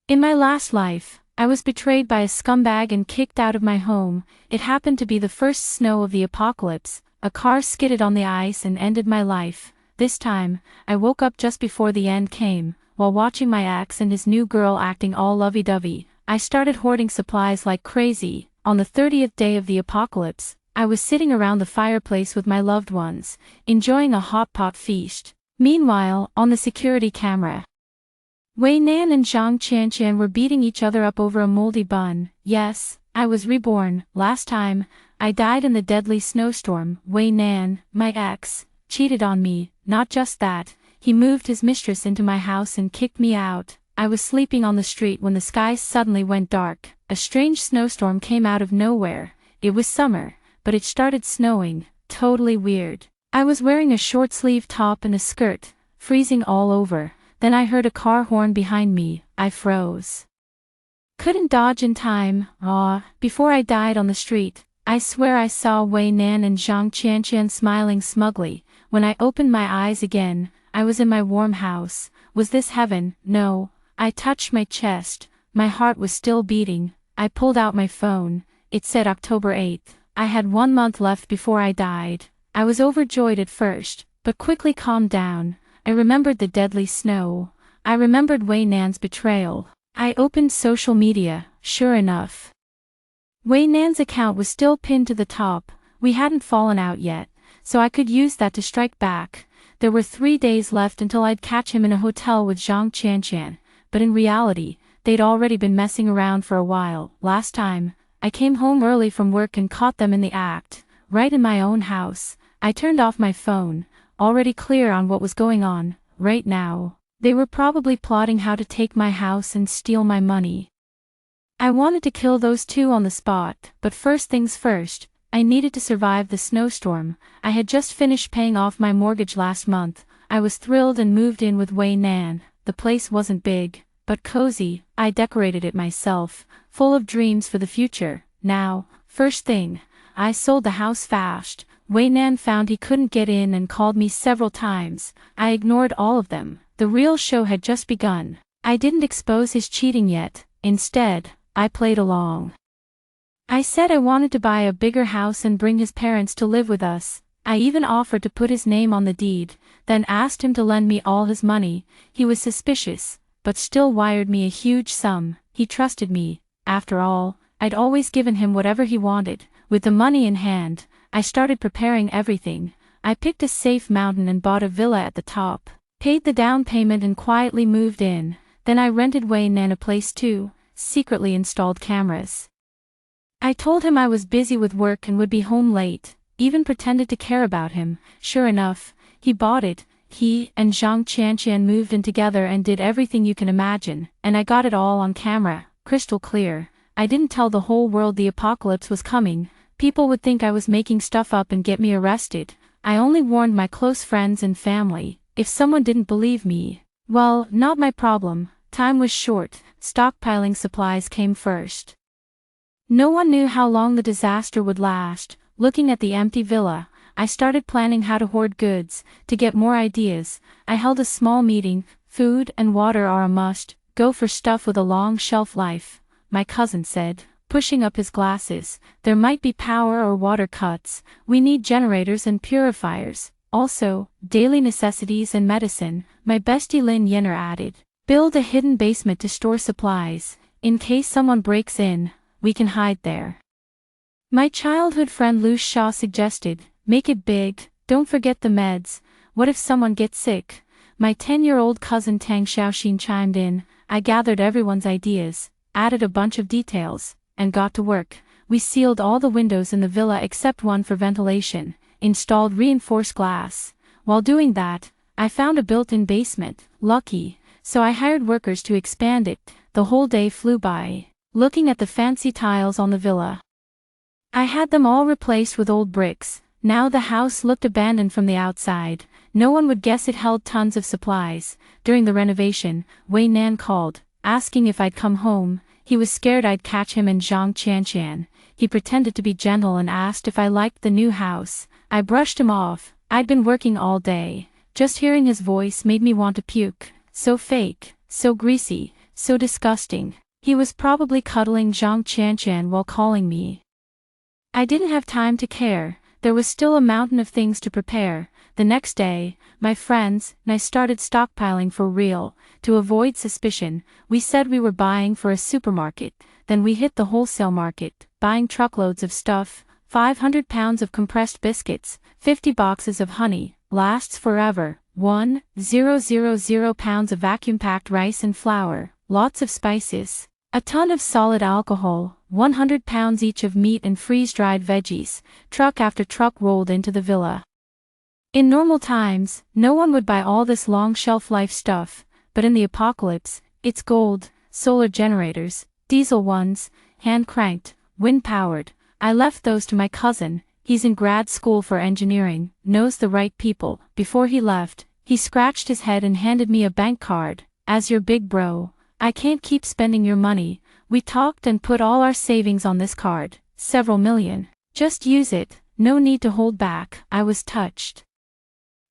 In my last life, I was betrayed by a scumbag and kicked out of my home. It happened to be the first snow of the apocalypse. A car skidded on the ice and ended my life. This time, I woke up just before the end came, while watching my ex and his new girl acting all lovey-dovey. I started hoarding supplies like crazy. On the 30th day of the apocalypse, I was sitting around the fireplace with my loved ones, enjoying a hotpot feast. Meanwhile, on the security camera, Wei Nan and Zhang Qianqian were beating each other up over a moldy bun. Yes, I was reborn. Last time, I died in the deadly snowstorm. Wei Nan, my ex, cheated on me. Not just that, he moved his mistress into my house and kicked me out. I was sleeping on the street when the sky suddenly went dark. A strange snowstorm came out of nowhere. It was summer, but it started snowing. Totally weird. I was wearing a short-sleeved top and a skirt, freezing all over. Then I heard a car horn behind me. I froze. Couldn't dodge in time. Before I died on the street, I swear I saw Wei Nan and Zhang Qianqian smiling smugly. When I opened my eyes again, I was in my warm house. Was this heaven? No. I touched my chest. My heart was still beating. I pulled out my phone. It said October 8th. I had 1 month left before I died. I was overjoyed at first, but quickly calmed down. I remembered the deadly snow. I remembered Wei Nan's betrayal. I opened social media. Sure enough, Wei Nan's account was still pinned to the top. We hadn't fallen out yet, so I could use that to strike back. There were 3 days left until I'd catch him in a hotel with Zhang Qianqian, but in reality, they'd already been messing around for a while. Last time, I came home early from work and caught them in the act, right in my own house. I turned off my phone, already clear on what was going on. Right now, they were probably plotting how to take my house and steal my money. I wanted to kill those two on the spot, but first things first, I needed to survive the snowstorm. I had just finished paying off my mortgage last month. I was thrilled and moved in with Wei Nan. The place wasn't big, but cozy. I decorated it myself, full of dreams for the future. Now, first thing, I sold the house fast. Wei Nan found he couldn't get in and called me several times. I ignored all of them. The real show had just begun. I didn't expose his cheating yet. Instead, I played along. I said I wanted to buy a bigger house and bring his parents to live with us. I even offered to put his name on the deed, then asked him to lend me all his money. He was suspicious, but still wired me a huge sum. He trusted me. After all, I'd always given him whatever he wanted. With the money in hand, I started preparing everything. I picked a safe mountain and bought a villa at the top, paid the down payment and quietly moved in. Then I rented Wei Nan a place too, secretly installed cameras. I told him I was busy with work and would be home late, even pretended to care about him. Sure enough, he bought it. He and Zhang Qianqian moved in together and did everything you can imagine, and I got it all on camera, crystal clear. I didn't tell the whole world the apocalypse was coming. People would think I was making stuff up and get me arrested. I only warned my close friends and family. If someone didn't believe me, well, not my problem. Time was short. Stockpiling supplies came first. No one knew how long the disaster would last. Looking at the empty villa, I started planning how to hoard goods. To get more ideas, I held a small meeting. Food and water are a must. Go for stuff with a long shelf life, my cousin said, pushing up his glasses. There might be power or water cuts. We need generators and purifiers. Also, daily necessities and medicine, my bestie Lin Yenner added. Build a hidden basement to store supplies. In case someone breaks in, we can hide there. My childhood friend Lu Shaw suggested, make it big, don't forget the meds. What if someone gets sick? My 10-year-old cousin Tang Xiaoxin chimed in. I gathered everyone's ideas, added a bunch of details, and got to work. We sealed all the windows in the villa except one for ventilation, installed reinforced glass. While doing that, I found a built-in basement. Lucky, so I hired workers to expand it. The whole day flew by, looking at the fancy tiles on the villa. I had them all replaced with old bricks. Now the house looked abandoned from the outside. No one would guess it held tons of supplies. During the renovation, Wei Nan called, asking if I'd come home. He was scared I'd catch him and Zhang Qianqian. He pretended to be gentle and asked if I liked the new house. I brushed him off. I'd been working all day. Just hearing his voice made me want to puke. So fake, so greasy, so disgusting. He was probably cuddling Zhang Qianshan while calling me. I didn't have time to care. There was still a mountain of things to prepare. The next day, my friends and I started stockpiling for real. To avoid suspicion, we said we were buying for a supermarket. Then we hit the wholesale market, buying truckloads of stuff, 500 pounds of compressed biscuits, 50 boxes of honey, lasts forever, 1,000 pounds of vacuum-packed rice and flour, lots of spices, a ton of solid alcohol, 100 pounds each of meat and freeze-dried veggies. Truck after truck rolled into the villa. In normal times, no one would buy all this long shelf-life stuff, but in the apocalypse, it's gold, solar generators, diesel ones, hand-cranked, wind-powered. I left those to my cousin. He's in grad school for engineering, knows the right people. Before he left, he scratched his head and handed me a bank card. As your big bro, I can't keep spending your money. We talked and put all our savings on this card, several million. Just use it, no need to hold back. I was touched.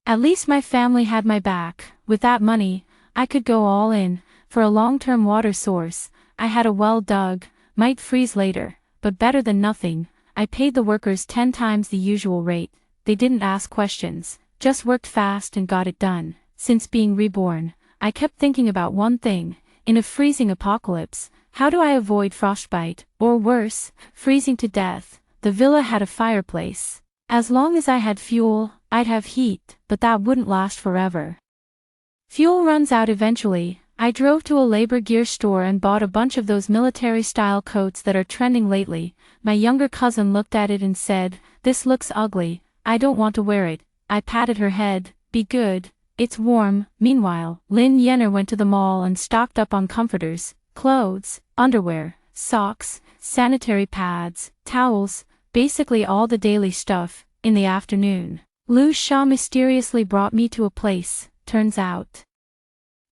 At least my family had my back. With that money, I could go all in. For a long-term water source, I had a well dug, might freeze later, but better than nothing. I paid the workers 10 times the usual rate. They didn't ask questions, just worked fast and got it done. Since being reborn, I kept thinking about one thing. In a freezing apocalypse, how do I avoid frostbite, or worse, freezing to death? The villa had a fireplace. As long as I had fuel, I'd have heat, but that wouldn't last forever. Fuel runs out eventually. I drove to a labor gear store and bought a bunch of those military-style coats that are trending lately. My younger cousin looked at it and said, "This looks ugly, I don't want to wear it." I patted her head, "Be good, it's warm." Meanwhile, Lin Yenner went to the mall and stocked up on comforters, clothes, underwear, socks, sanitary pads, towels, basically all the daily stuff. In the afternoon, Lu Sha mysteriously brought me to a place. Turns out,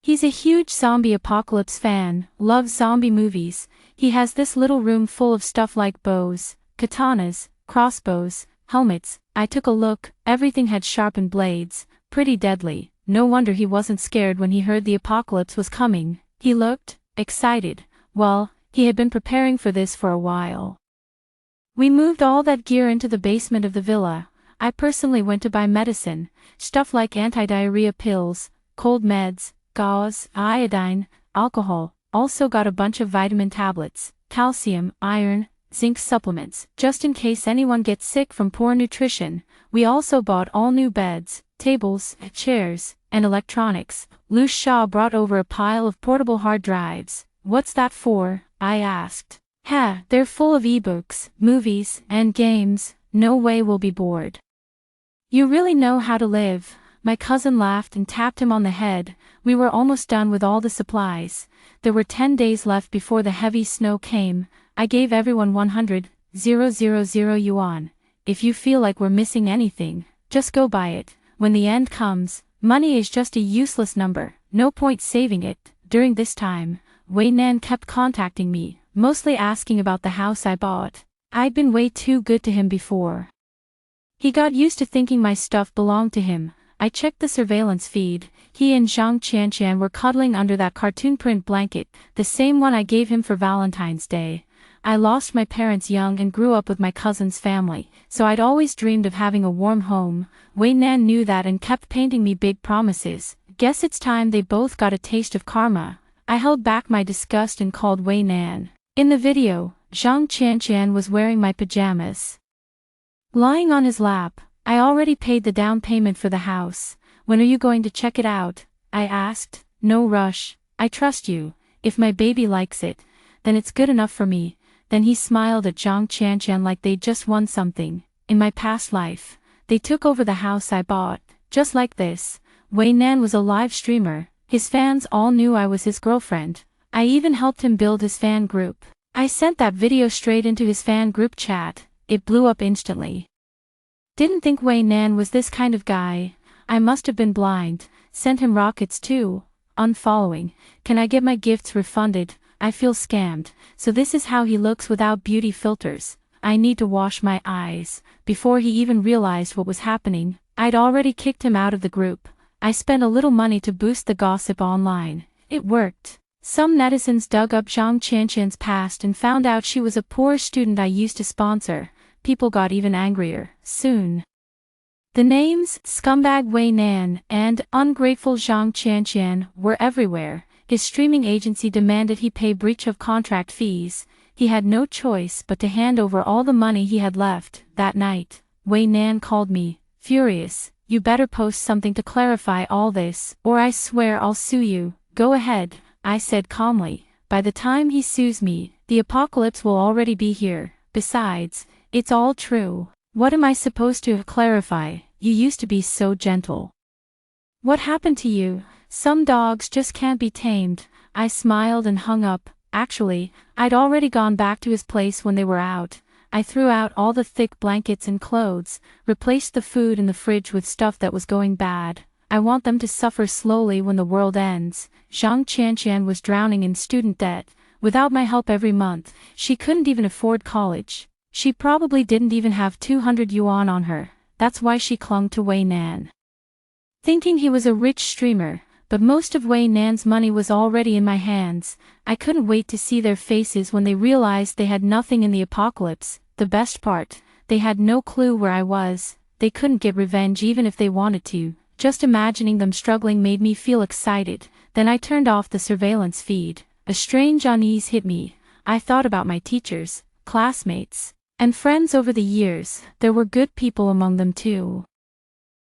he's a huge zombie apocalypse fan, loves zombie movies. He has this little room full of stuff like bows, katanas, crossbows, helmets. I took a look, everything had sharpened blades, pretty deadly. No wonder he wasn't scared when he heard the apocalypse was coming. He looked excited. Well, he had been preparing for this for a while. We moved all that gear into the basement of the villa. I personally went to buy medicine, stuff like anti-diarrhea pills, cold meds, gauze, iodine, alcohol. Also got a bunch of vitamin tablets, calcium, iron, zinc supplements, just in case anyone gets sick from poor nutrition. We also bought all new beds, tables, chairs, and electronics. Lu Sha brought over a pile of portable hard drives. "What's that for?" I asked. They're full of ebooks, movies, and games. No way we'll be bored." "You really know how to live." My cousin laughed and tapped him on the head. We were almost done with all the supplies. There were 10 days left before the heavy snow came. I gave everyone 100,000 yuan. If you feel like we're missing anything, just go buy it. When the end comes, money is just a useless number, no point saving it. During this time, Wei Nan kept contacting me, mostly asking about the house I bought. I'd been way too good to him before. He got used to thinking my stuff belonged to him. I checked the surveillance feed. He and Zhang Qianshan were cuddling under that cartoon print blanket, the same one I gave him for Valentine's Day. I lost my parents young and grew up with my cousin's family, so I'd always dreamed of having a warm home. Wei Nan knew that and kept painting me big promises. Guess it's time they both got a taste of karma. I held back my disgust and called Wei Nan. In the video, Zhang Qianshan was wearing my pajamas. Lying on his lap. I already paid the down payment for the house. "When are you going to check it out?" I asked. "No rush. I trust you. If my baby likes it, then it's good enough for me." Then he smiled at Zhang Qianshan like they'd just won something. "In my past life, they took over the house I bought, just like this." Wei Nan was a live streamer. His fans all knew I was his girlfriend. I even helped him build his fan group. I sent that video straight into his fan group chat. It blew up instantly. Didn't think Wei Nan was this kind of guy. I must have been blind. Sent him rockets too. Unfollowing. "Can I get my gifts refunded? I feel scammed." So this is how he looks without beauty filters. I need to wash my eyes. Before he even realized what was happening, I'd already kicked him out of the group. I spent a little money to boost the gossip online. It worked. Some netizens dug up Zhang Qianqian's past and found out she was a poor student I used to sponsor. People got even angrier. Soon, the names Scumbag Wei Nan and Ungrateful Zhang Qianqian were everywhere. His streaming agency demanded he pay breach of contract fees. He had no choice but to hand over all the money he had left. That night, Wei Nan called me, furious. You better post something to clarify all this, or I swear I'll sue you. Go ahead, I said calmly. By the time he sues me, the apocalypse will already be here. Besides, it's all true. What am I supposed to clarify? You used to be so gentle. What happened to you? Some dogs just can't be tamed. I smiled and hung up. Actually, I'd already gone back to his place when they were out. I threw out all the thick blankets and clothes, replaced the food in the fridge with stuff that was going bad. I want them to suffer slowly when the world ends. Zhang Qianqian was drowning in student debt. Without my help every month, she couldn't even afford college. She probably didn't even have 200 yuan on her. That's why she clung to Wei Nan, thinking he was a rich streamer, but most of Wei Nan's money was already in my hands. I couldn't wait to see their faces when they realized they had nothing in the apocalypse. The best part, they had no clue where I was. They couldn't get revenge even if they wanted to. Just imagining them struggling made me feel excited. Then I turned off the surveillance feed. A strange unease hit me. I thought about my teachers, classmates, and friends over the years. There were good people among them too.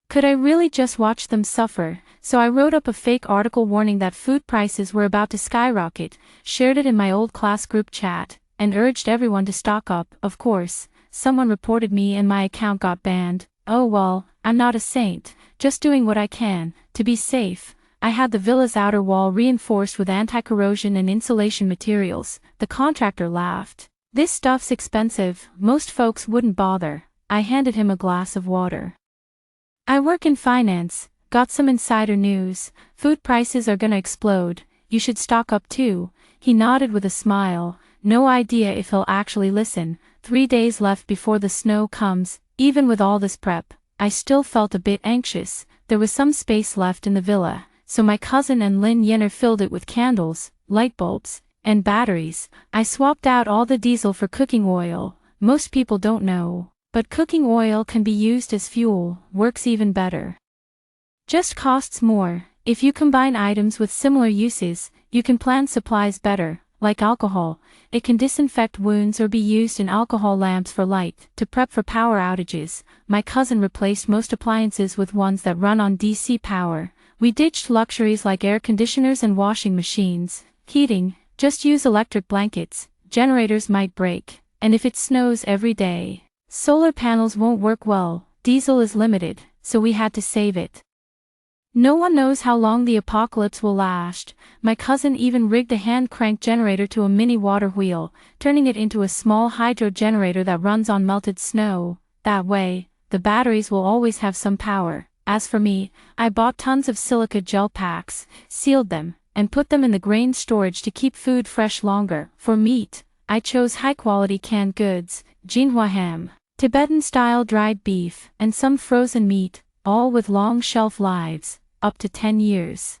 Could I really just watch them suffer? So I wrote up a fake article warning that food prices were about to skyrocket, shared it in my old class group chat, and urged everyone to stock up. Of course, someone reported me and my account got banned. Oh well, I'm not a saint, just doing what I can to be safe. I had the villa's outer wall reinforced with anti-corrosion and insulation materials. The contractor laughed. This stuff's expensive, most folks wouldn't bother. I handed him a glass of water. I work in finance, got some insider news. Food prices are gonna explode. You should stock up too. He nodded with a smile. No idea if he'll actually listen. 3 days left before the snow comes. Even with all this prep, I still felt a bit anxious. There was some space left in the villa, so my cousin and Lin Yenner filled it with candles, light bulbs, and batteries. I swapped out all the diesel for cooking oil. Most people don't know, but cooking oil can be used as fuel, works even better. Just costs more. If you combine items with similar uses, you can plan supplies better. Like alcohol, it can disinfect wounds or be used in alcohol lamps for light. To prep for power outages, my cousin replaced most appliances with ones that run on DC power. We ditched luxuries like air conditioners and washing machines. Heating, just use electric blankets. Generators might break, and if it snows every day, solar panels won't work well. Diesel is limited, so we had to save it. No one knows how long the apocalypse will last. My cousin even rigged a hand-crank generator to a mini water wheel, turning it into a small hydro generator that runs on melted snow. That way, the batteries will always have some power. As for me, I bought tons of silica gel packs, sealed them, and put them in the grain storage to keep food fresh longer. For meat, I chose high-quality canned goods, Jinhua ham, Tibetan-style dried beef, and some frozen meat, all with long shelf lives, up to 10 years.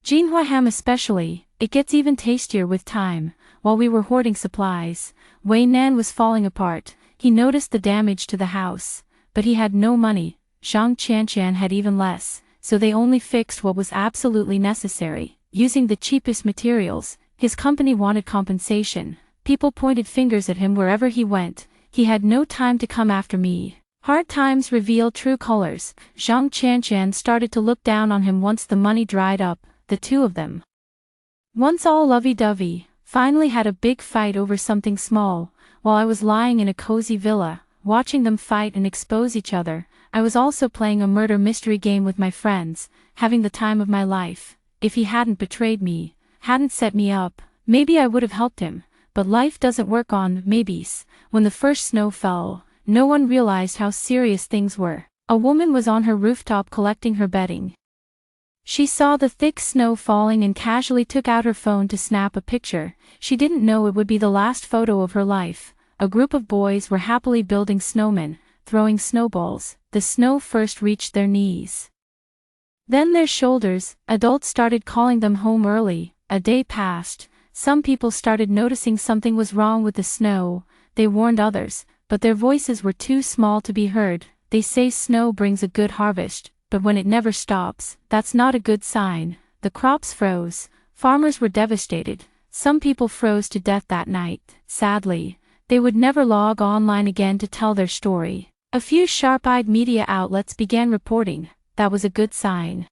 Jinhua ham especially, it gets even tastier with time. While we were hoarding supplies, Wei Nan was falling apart. He noticed the damage to the house, but he had no money. Zhang Qianqian had even less, so they only fixed what was absolutely necessary, using the cheapest materials. His company wanted compensation. People pointed fingers at him wherever he went. He had no time to come after me. Hard times reveal true colors. Zhang Qianqian started to look down on him once the money dried up. The two of them, once all lovey-dovey, finally had a big fight over something small. While I was lying in a cozy villa, watching them fight and expose each other, I was also playing a murder mystery game with my friends, having the time of my life. If he hadn't betrayed me, hadn't set me up, maybe I would have helped him. But life doesn't work on maybes. When the first snow fell, no one realized how serious things were. A woman was on her rooftop collecting her bedding. She saw the thick snow falling and casually took out her phone to snap a picture. She didn't know it would be the last photo of her life. A group of boys were happily building snowmen, throwing snowballs. The snow first reached their knees, then their shoulders. Adults started calling them home early. A day passed. Some people started noticing something was wrong with the snow. They warned others, but their voices were too small to be heard. They say snow brings a good harvest, but when it never stops, that's not a good sign. The crops froze. Farmers were devastated. Some people froze to death that night. Sadly, they would never log online again to tell their story. A few sharp-eyed media outlets began reporting. That was a good sign.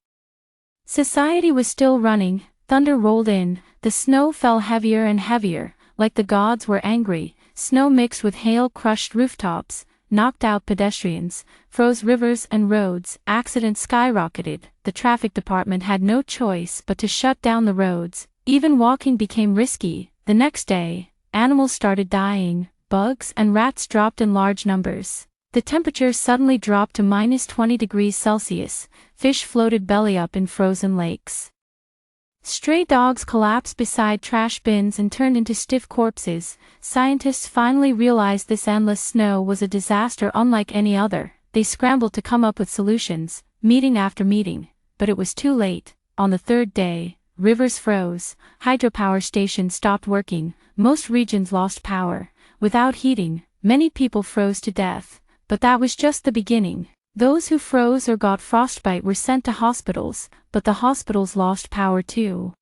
Society was still running. Thunder rolled in. The snow fell heavier and heavier, like the gods were angry. Snow mixed with hail crushed rooftops, knocked out pedestrians, froze rivers and roads. Accidents skyrocketed. The traffic department had no choice but to shut down the roads. Even walking became risky. The next day, animals started dying. Bugs and rats dropped in large numbers. The temperature suddenly dropped to -20 degrees Celsius. Fish floated belly up in frozen lakes. Stray dogs collapsed beside trash bins and turned into stiff corpses. Scientists finally realized this endless snow was a disaster unlike any other. They scrambled to come up with solutions, meeting after meeting, but it was too late. On the third day, rivers froze, hydropower stations stopped working, most regions lost power. Without heating, many people froze to death. But that was just the beginning. Those who froze or got frostbite were sent to hospitals, but the hospitals lost power too.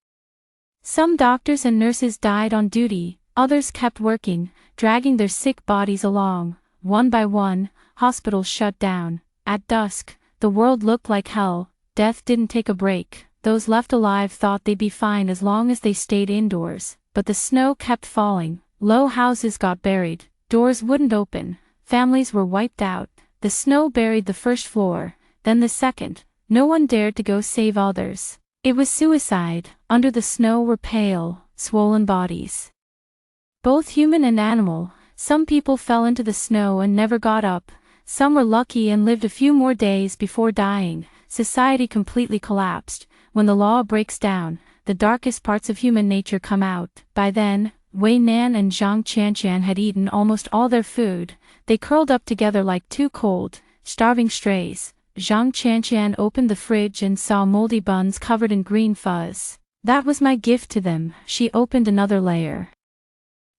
Some doctors and nurses died on duty, others kept working, dragging their sick bodies along. One by one, hospitals shut down. At dusk, the world looked like hell. Death didn't take a break. Those left alive thought they'd be fine as long as they stayed indoors, but the snow kept falling. Low houses got buried, doors wouldn't open, families were wiped out. The snow buried the first floor, then the second. No one dared to go save others. It was suicide. Under the snow were pale, swollen bodies. Both human and animal. Some people fell into the snow and never got up. Some were lucky and lived a few more days before dying. Society completely collapsed. When the law breaks down, the darkest parts of human nature come out. By then, Wei Nan and Zhang Qianqian had eaten almost all their food. They curled up together like two cold, starving strays. Zhang Qianqian opened the fridge and saw moldy buns covered in green fuzz. That was my gift to them. She opened another layer.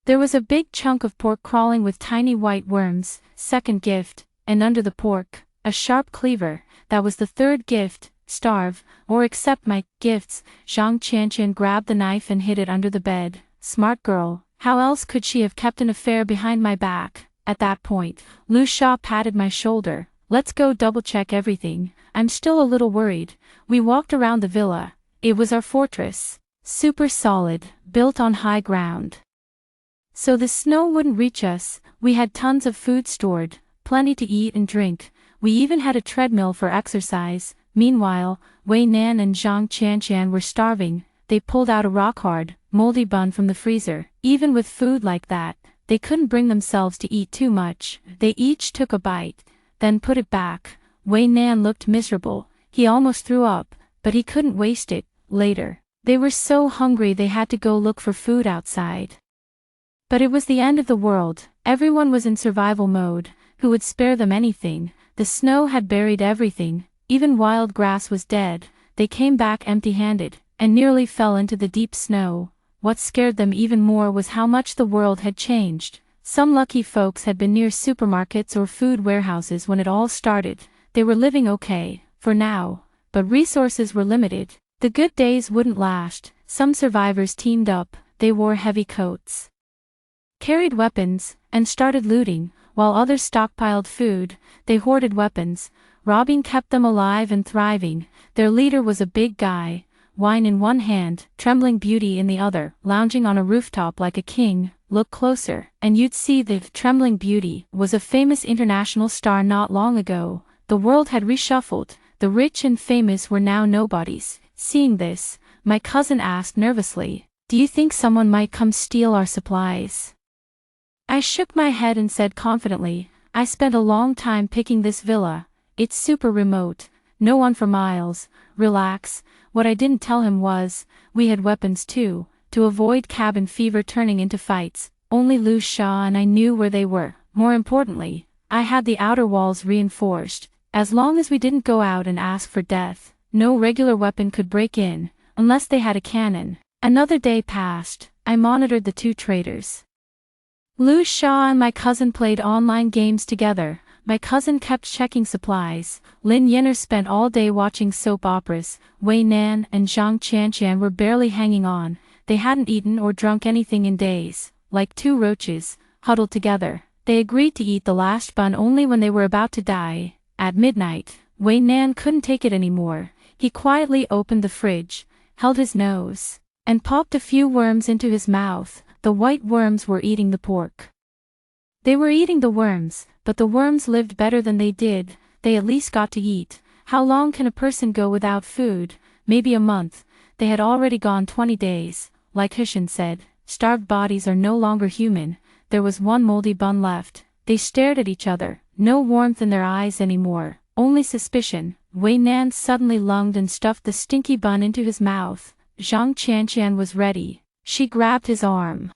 There was a big chunk of pork crawling with tiny white worms. Second gift, and under the pork, a sharp cleaver. That was the third gift. Starve, or accept my gifts. Zhang Qianqian grabbed the knife and hid it under the bed. Smart girl. How else could she have kept an affair behind my back? At that point, Lu Sha patted my shoulder. Let's go double-check everything. I'm still a little worried. We walked around the villa. It was our fortress. Super solid, built on high ground. So the snow wouldn't reach us. We had tons of food stored, plenty to eat and drink. We even had a treadmill for exercise. Meanwhile, Wei Nan and Zhang Qianqian were starving. They pulled out a rock-hard, moldy bun from the freezer. Even with food like that, they couldn't bring themselves to eat too much. They each took a bite, then put it back. Wei Nan looked miserable. He almost threw up, but he couldn't waste it. Later, they were so hungry they had to go look for food outside. But it was the end of the world. Everyone was in survival mode. Who would spare them anything? The snow had buried everything. Even wild grass was dead. They came back empty-handed, and nearly fell into the deep snow. What scared them even more was how much the world had changed. Some lucky folks had been near supermarkets or food warehouses when it all started. They were living okay, for now, but resources were limited. The good days wouldn't last. Some survivors teamed up. They wore heavy coats, carried weapons, and started looting. While others stockpiled food, they hoarded weapons. Robbing kept them alive and thriving. Their leader was a big guy, wine in one hand, trembling beauty in the other, lounging on a rooftop like a king. Look closer, and you'd see that trembling beauty was a famous international star not long ago. The world had reshuffled. The rich and famous were now nobodies. Seeing this, my cousin asked nervously, "Do you think someone might come steal our supplies?" I shook my head and said confidently, "I spent a long time picking this villa. It's super remote. No one for miles. Relax." What I didn't tell him was, we had weapons too, to avoid cabin fever turning into fights. Only Lu Sha and I knew where they were. More importantly, I had the outer walls reinforced. As long as we didn't go out and ask for death, no regular weapon could break in, unless they had a cannon. Another day passed. I monitored the two traders. Lu Sha and my cousin played online games together. My cousin kept checking supplies. Lin Yenner spent all day watching soap operas. Wei Nan and Zhang Qianqian were barely hanging on. They hadn't eaten or drunk anything in days. Like two roaches, huddled together, they agreed to eat the last bun only when they were about to die. At midnight, Wei Nan couldn't take it anymore. He quietly opened the fridge, held his nose, and popped a few worms into his mouth. The white worms were eating the pork. They were eating the worms, but the worms lived better than they did. They at least got to eat. How long can a person go without food? Maybe a month. They had already gone 20 days. Like Hushin said, starved bodies are no longer human. There was one moldy bun left. They stared at each other. No warmth in their eyes anymore. Only suspicion. Wei Nan suddenly lunged and stuffed the stinky bun into his mouth. Zhang Qianqian was ready. She grabbed his arm,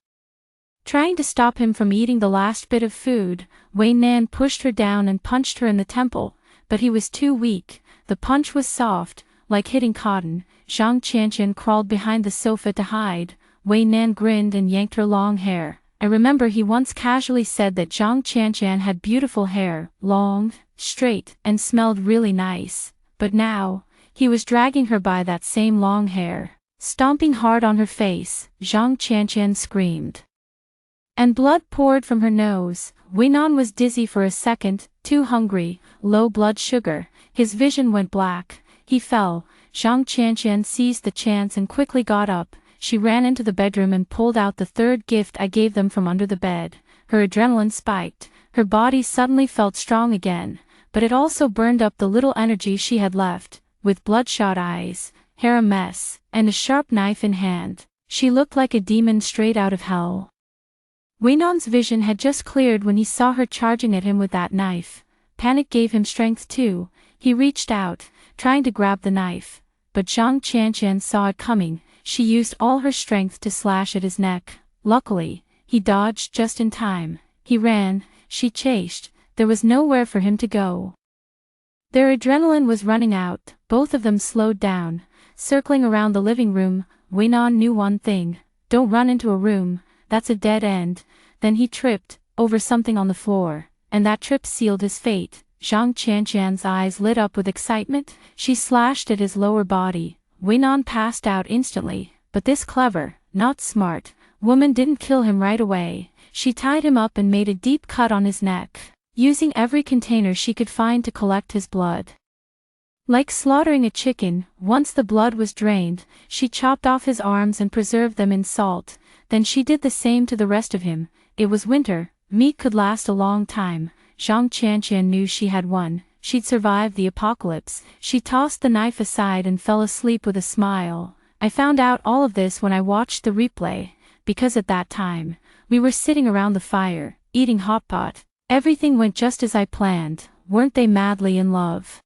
trying to stop him from eating the last bit of food. Wei Nan pushed her down and punched her in the temple, but he was too weak. The punch was soft, like hitting cotton. Zhang Qianqian crawled behind the sofa to hide. Wei Nan grinned and yanked her long hair. I remember he once casually said that Zhang Qianqian had beautiful hair, long, straight, and smelled really nice. But now, he was dragging her by that same long hair, stomping hard on her face. Zhang Qianqian screamed, and blood poured from her nose. Wei Nan was dizzy for a second, too hungry, low blood sugar. His vision went black. He fell. Zhang Qianqian seized the chance and quickly got up. She ran into the bedroom and pulled out the third gift I gave them from under the bed. Her adrenaline spiked. Her body suddenly felt strong again, but it also burned up the little energy she had left. With bloodshot eyes, hair a mess, and a sharp knife in hand, she looked like a demon straight out of hell. Wei Nan's vision had just cleared when he saw her charging at him with that knife. Panic gave him strength too. He reached out, trying to grab the knife, but Zhang Qianqian saw it coming. She used all her strength to slash at his neck. Luckily, he dodged just in time. He ran, she chased. There was nowhere for him to go. Their adrenaline was running out. Both of them slowed down, circling around the living room. Wei Nan knew one thing: don't run into a room, that's a dead end. Then he tripped over something on the floor, and that trip sealed his fate. Zhang Qianqian's eyes lit up with excitement. She slashed at his lower body. Wei Nan passed out instantly, but this clever, not smart, woman didn't kill him right away. She tied him up and made a deep cut on his neck, using every container she could find to collect his blood. Like slaughtering a chicken, once the blood was drained, she chopped off his arms and preserved them in salt. Then she did the same to the rest of him. It was winter, meat could last a long time. Zhang Qianqian knew she had won. She'd survived the apocalypse. She tossed the knife aside and fell asleep with a smile. I found out all of this when I watched the replay, because at that time, we were sitting around the fire, eating Hotpot. Everything went just as I planned. Weren't they madly in love?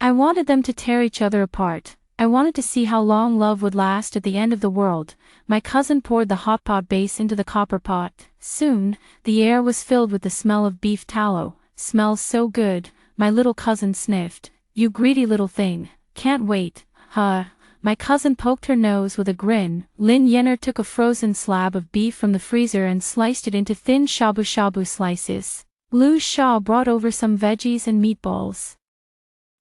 I wanted them to tear each other apart. I wanted to see how long love would last at the end of the world. My cousin poured the Hotpot base into the copper pot. Soon, the air was filled with the smell of beef tallow. Smells so good. My little cousin sniffed. You greedy little thing. Can't wait. Huh. My cousin poked her nose with a grin. Lin Yenner took a frozen slab of beef from the freezer and sliced it into thin shabu-shabu slices. Lu Sha brought over some veggies and meatballs.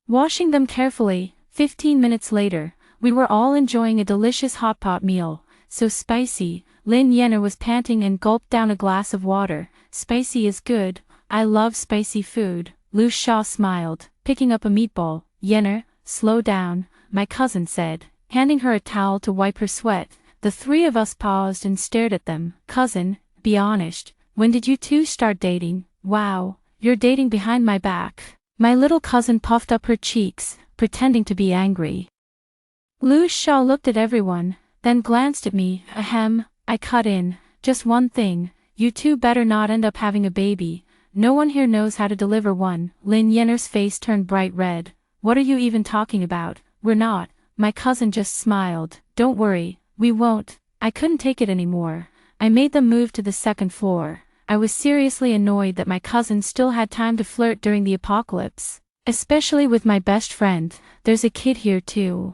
Washing them carefully, 15 minutes later, we were all enjoying a delicious hotpot meal. So spicy. Lin Yenner was panting and gulped down a glass of water. Spicy is good. I love spicy food. Lu Sha smiled, picking up a meatball. Yenner, slow down, my cousin said, handing her a towel to wipe her sweat. The three of us paused and stared at them. Cousin, be honest, when did you two start dating? Wow, you're dating behind my back. My little cousin puffed up her cheeks, pretending to be angry. Lu Sha looked at everyone, then glanced at me. Ahem, I cut in. Just one thing, you two better not end up having a baby. No one here knows how to deliver one. Lin Yenner's face turned bright red. What are you even talking about? We're not. My cousin just smiled. Don't worry, we won't. I couldn't take it anymore. I made them move to the second floor. I was seriously annoyed that my cousin still had time to flirt during the apocalypse. Especially with my best friend. There's a kid here too.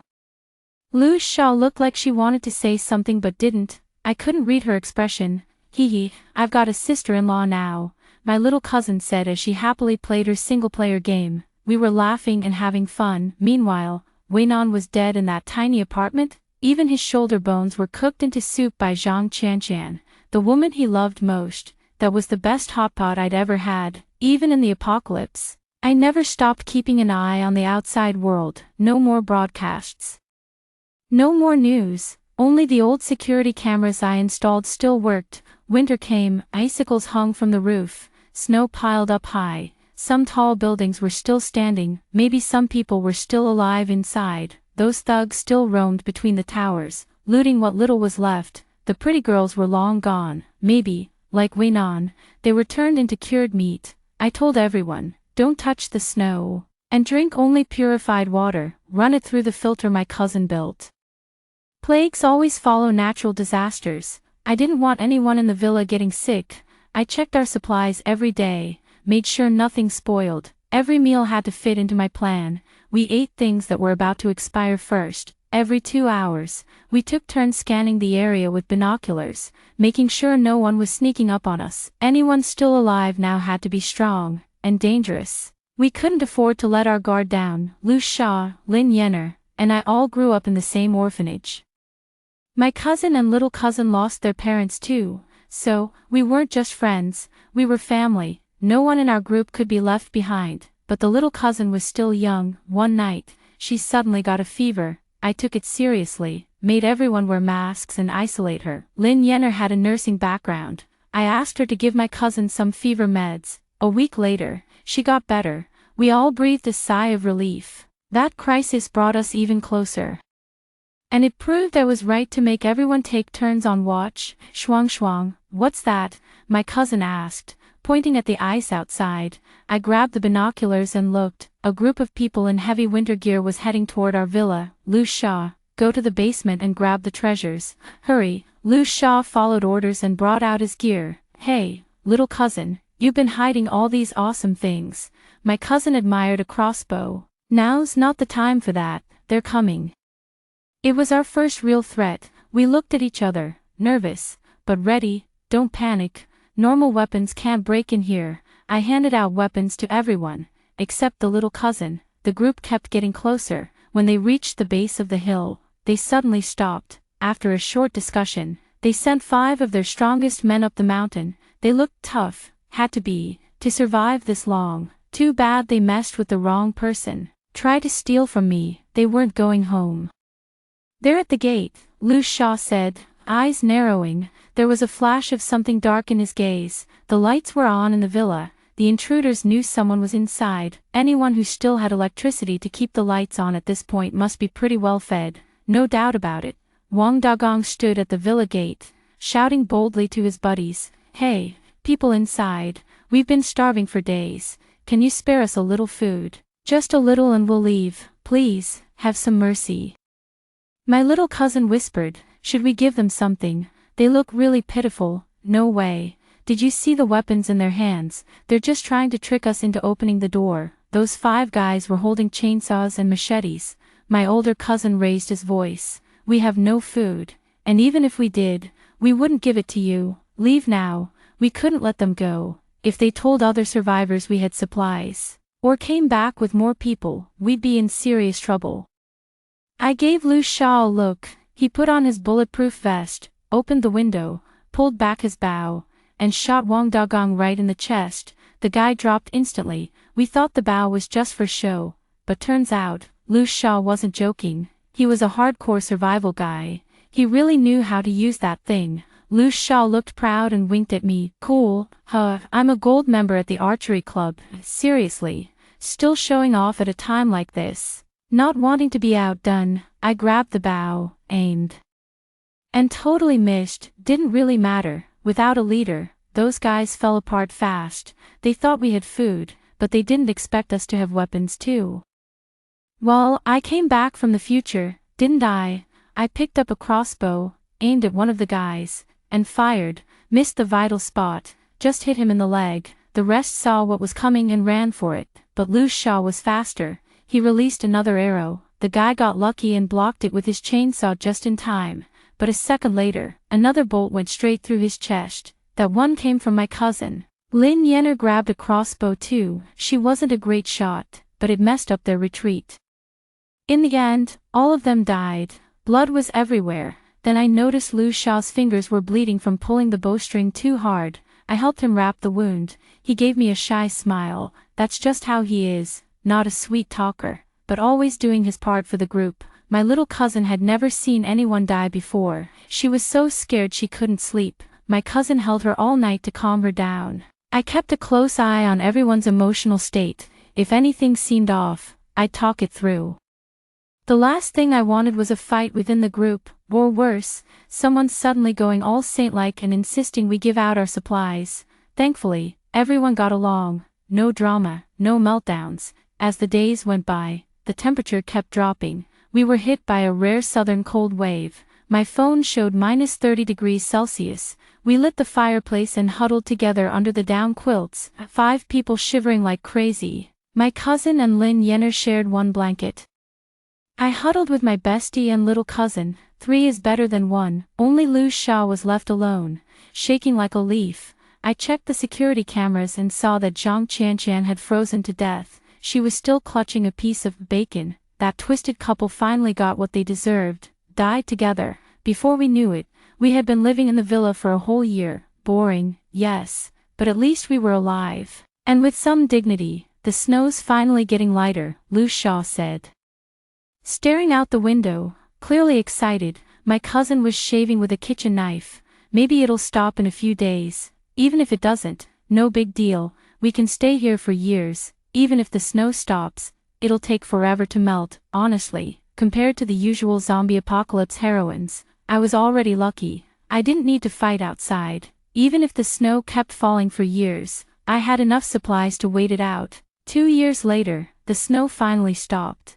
Lu Shaw looked like she wanted to say something but didn't. I couldn't read her expression. Hee hee, I've got a sister-in-law now, my little cousin said as she happily played her single-player game. We were laughing and having fun. Meanwhile, Weinan was dead in that tiny apartment. Even his shoulder bones were cooked into soup by Zhang Qianshan, the woman he loved most. That was the best hotpot I'd ever had, even in the apocalypse. I never stopped keeping an eye on the outside world. No more broadcasts. No more news. Only the old security cameras I installed still worked. Winter came, icicles hung from the roof, snow piled up high. Some tall buildings were still standing, maybe some people were still alive inside. Those thugs still roamed between the towers, looting what little was left. The pretty girls were long gone. Maybe, like Weinan, they were turned into cured meat. I told everyone, don't touch the snow, and drink only purified water, run it through the filter my cousin built. Plagues always follow natural disasters. I didn't want anyone in the villa getting sick. I checked our supplies every day, made sure nothing spoiled. Every meal had to fit into my plan. We ate things that were about to expire first. Every 2 hours, we took turns scanning the area with binoculars, making sure no one was sneaking up on us. Anyone still alive now had to be strong and dangerous. We couldn't afford to let our guard down. Lu Sha, Lin Yenner, and I all grew up in the same orphanage. My cousin and little cousin lost their parents too, so we weren't just friends, we were family. No one in our group could be left behind, but the little cousin was still young. One night, she suddenly got a fever. I took it seriously, made everyone wear masks and isolate her. Lin Yenner had a nursing background. I asked her to give my cousin some fever meds. A week later, she got better. We all breathed a sigh of relief. That crisis brought us even closer. And it proved I was right to make everyone take turns on watch. Shuang shuang, what's that? My cousin asked, pointing at the ice outside. I grabbed the binoculars and looked. A group of people in heavy winter gear was heading toward our villa. Lu Sha, go to the basement and grab the treasures. Hurry. Lu Sha followed orders and brought out his gear. Hey, little cousin, you've been hiding all these awesome things. My cousin admired a crossbow. Now's not the time for that, they're coming. It was our first real threat. We looked at each other, nervous, but ready. Don't panic. Normal weapons can't break in here. I handed out weapons to everyone, except the little cousin. The group kept getting closer. When they reached the base of the hill, they suddenly stopped. After a short discussion, they sent 5 of their strongest men up the mountain. They looked tough, had to be, to survive this long. Too bad they messed with the wrong person. Try to steal from me, they weren't going home. They're at the gate, Lu Sha said, eyes narrowing. There was a flash of something dark in his gaze. The lights were on in the villa. The intruders knew someone was inside. Anyone who still had electricity to keep the lights on at this point must be pretty well fed. No doubt about it. Wang Dagong stood at the villa gate, shouting boldly to his buddies, hey, people inside, we've been starving for days. Can you spare us a little food? Just a little and we'll leave. Please, have some mercy. My little cousin whispered, should we give them something? They look really pitiful. No way. Did you see the weapons in their hands? They're just trying to trick us into opening the door. Those 5 guys were holding chainsaws and machetes. My older cousin raised his voice. We have no food. And even if we did, we wouldn't give it to you. Leave now. We couldn't let them go. If they told other survivors we had supplies, or came back with more people, we'd be in serious trouble. I gave Lu Sha a look. He put on his bulletproof vest, opened the window, pulled back his bow, and shot Wang Dagong right in the chest. The guy dropped instantly. We thought the bow was just for show, but turns out, Lu Sha wasn't joking. He was a hardcore survival guy. He really knew how to use that thing. Lu Sha looked proud and winked at me. Cool, huh? I'm a gold member at the archery club. Seriously, still showing off at a time like this. Not wanting to be outdone, I grabbed the bow, aimed, and totally missed. Didn't really matter. Without a leader, those guys fell apart fast. They thought we had food, but they didn't expect us to have weapons too. Well, I came back from the future, didn't I? I picked up a crossbow, aimed at one of the guys, and fired, missed the vital spot, just hit him in the leg. The rest saw what was coming and ran for it, but Lu Sha was faster. He released another arrow. the guy got lucky and blocked it with his chainsaw just in time, but a second later, another bolt went straight through his chest. That one came from my cousin. Lin Yenner grabbed a crossbow too. She wasn't a great shot, but it messed up their retreat. In the end, all of them died. Blood was everywhere. Then I noticed Lu Shao's fingers were bleeding from pulling the bowstring too hard. I helped him wrap the wound. He gave me a shy smile. That's just how he is, not a sweet talker, but always doing his part for the group. My little cousin had never seen anyone die before. She was so scared she couldn't sleep. My cousin held her all night to calm her down. I kept a close eye on everyone's emotional state. If anything seemed off, I'd talk it through. The last thing I wanted was a fight within the group, or worse, someone suddenly going all saint-like and insisting we give out our supplies. Thankfully, everyone got along. No drama, no meltdowns. As the days went by, the temperature kept dropping. We were hit by a rare southern cold wave. My phone showed -30°C. We lit the fireplace and huddled together under the down quilts, 5 people shivering like crazy. My cousin and Lin Yenner shared one blanket. I huddled with my bestie and little cousin. 3 is better than 1. Only Lu Shao was left alone, shaking like a leaf. I checked the security cameras and saw that Zhang Qianqian had frozen to death. She was still clutching a piece of bacon. That twisted couple finally got what they deserved, died together. Before we knew it, we had been living in the villa for a whole year. Boring, yes, but at least we were alive. And with some dignity. The snow's finally getting lighter, Lu Shao said. Staring out the window, clearly excited, my cousin was shaving with a kitchen knife. Maybe it'll stop in a few days. Even if it doesn't, no big deal. We can stay here for years. Even if the snow stops, it'll take forever to melt. Honestly, compared to the usual zombie apocalypse heroines, I was already lucky. I didn't need to fight outside. Even if the snow kept falling for years, I had enough supplies to wait it out. 2 years later, the snow finally stopped.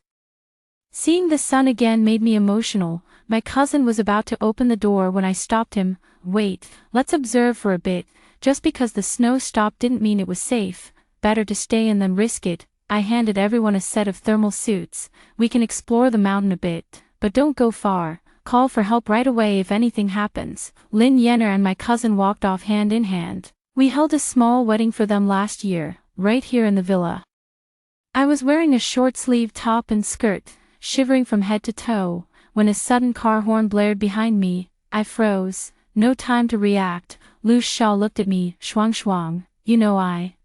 Seeing the sun again made me emotional. My cousin was about to open the door when I stopped him. Wait, let's observe for a bit. Just because the snow stopped didn't mean it was safe. Better to stay in than risk it. I handed everyone a set of thermal suits. We can explore the mountain a bit, but don't go far. Call for help right away if anything happens. Lin Yenner and my cousin walked off hand in hand. We held a small wedding for them last year, right here in the villa. I was wearing a short-sleeved top and skirt, shivering from head to toe. When a sudden car horn blared behind me, I froze. No time to react. Lu Shao looked at me. Shuang shuang, you know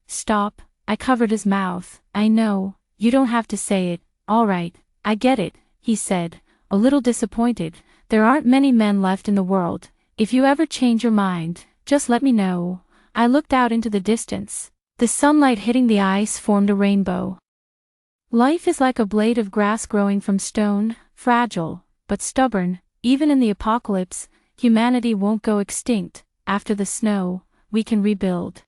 Stop. I covered his mouth. I know, you don't have to say it. All right, I get it, he said, a little disappointed. There aren't many men left in the world. If you ever change your mind, just let me know. I looked out into the distance. The sunlight hitting the ice formed a rainbow. Life is like a blade of grass growing from stone, fragile, but stubborn. Even in the apocalypse, humanity won't go extinct. After the snow, we can rebuild.